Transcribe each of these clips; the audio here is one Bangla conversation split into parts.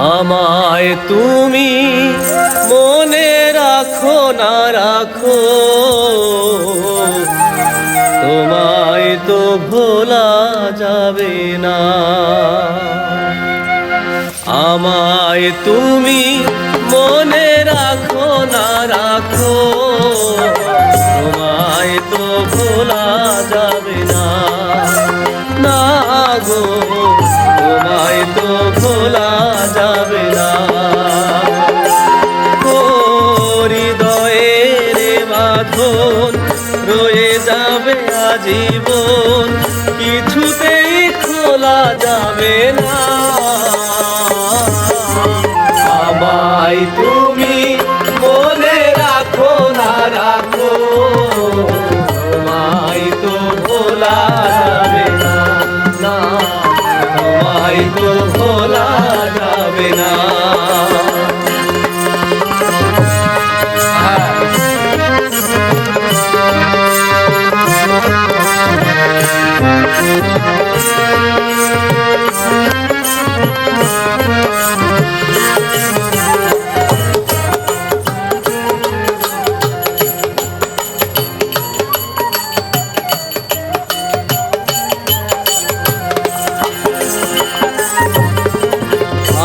আমায় তুমি মনে রাখো না রাখো, তোমায় তো ভোলা যাবে না। আমায় তুমি মনে রাখো না রাখো, তোমায় তো ভোলা যাবে না। না গো, তোমায় তো ভোলা যাবে না। হৃদয়ের বাঁধন রয়ে যাবে আজীবন, কিছুতেই খোলা যাবে না। আমায় তুমি মনে রাখো না রাখো, তোমায় তো ভোলা যাবে না। না, তোমায় তো ভোলা যাবে না।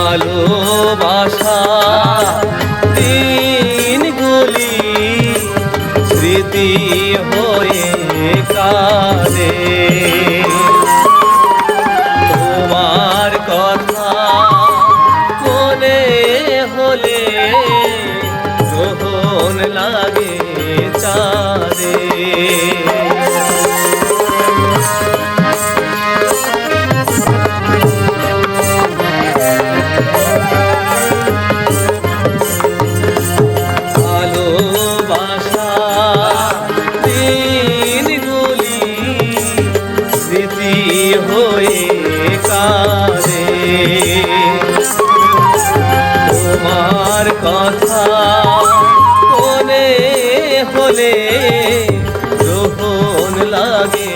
ভালোবাসা দিনগুলি স্মৃতি হয়ে কাঁদে, তোমার কথা মনে হলে গ্রহণ লাগে চাঁদে। হয়ে কাঁদে, তোমার কথা মনে হলে গ্রহণ লাগে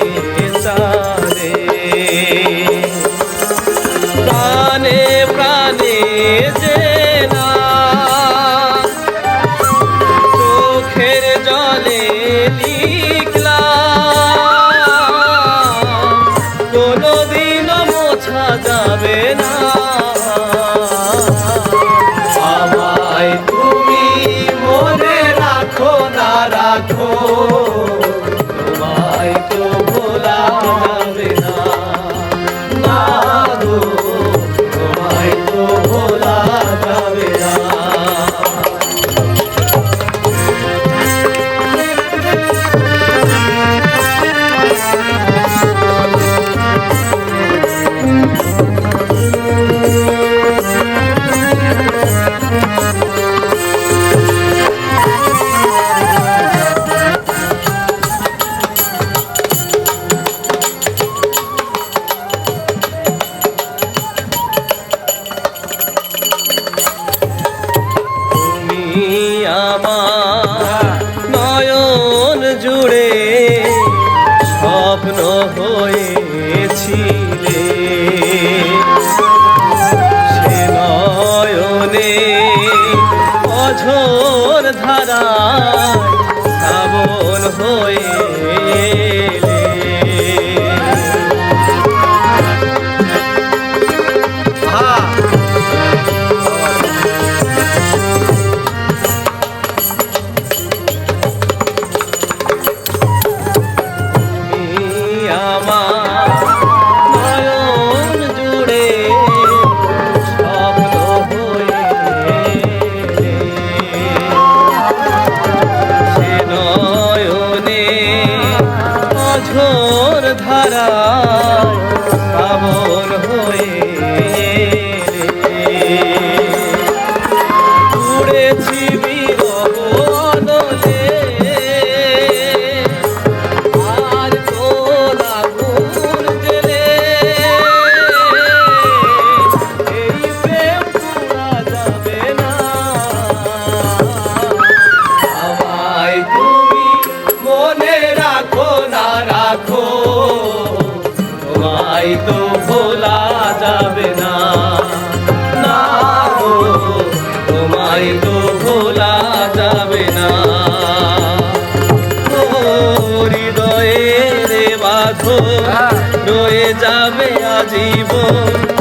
চাঁদে। প্রাণে প্রাণে যে না চোখের জলে কোনদিনও মোছা যাবে না। আমায় তুমি মনে রাখো না রাখো, তোমায় তো ভোলা যাবে না। না গো, তোমায় তো ভোলা যাবে না। হয়ে যাবে আজীবন।